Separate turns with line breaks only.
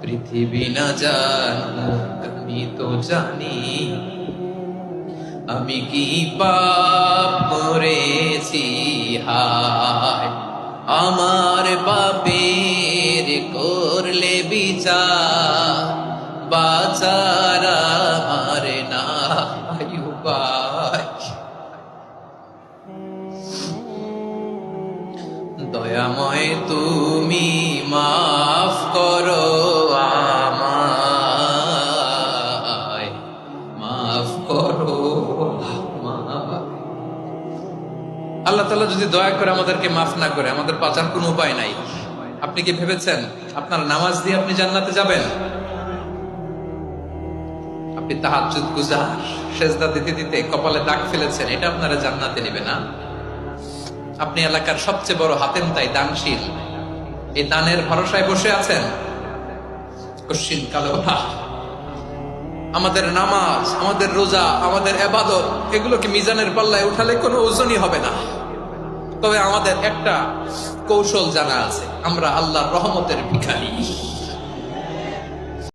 পৃথিবী না জানুক আমি তো জানি আমি কি পাপ করেছি। হায় আমার পাপের করলে বিচার, বাঁচার আমার নাই উপায়। দয়াময় তুমি মাফ করো আমায়, মাফ করো আমায়। আল্লাহ তাআলা যদি দয়া করে আমাদেরকে মাফ না করে, আমাদের বাঁচার কোনো উপায় নাই। আপনি কি ভেবেছেন আপনার নামাজ দিয়ে আপনি জান্নাতে যাবেন? আপনি তাহাজ্জুদ গুজার, সেজদা দিতে দিতে কপালে দাগ ফেলেছেন, এটা আপনারা জান্নাতে নেবে না? আপনি এলাকার সবচেয়ে বড় হাতেম তাই দানশীল, এই দানের ভরসায় বসে আছেন কশিন কালো। আমাদের নামাজ, আমাদের রোজা, আমাদের ইবাদত, এগুলোকে মিজানের পাল্লায় উঠালে কোনো ওজনই হবে না। তবে আমাদের একটা কৌশল জানা আছে, আমরা আল্লাহর রহমতের ভিখারি।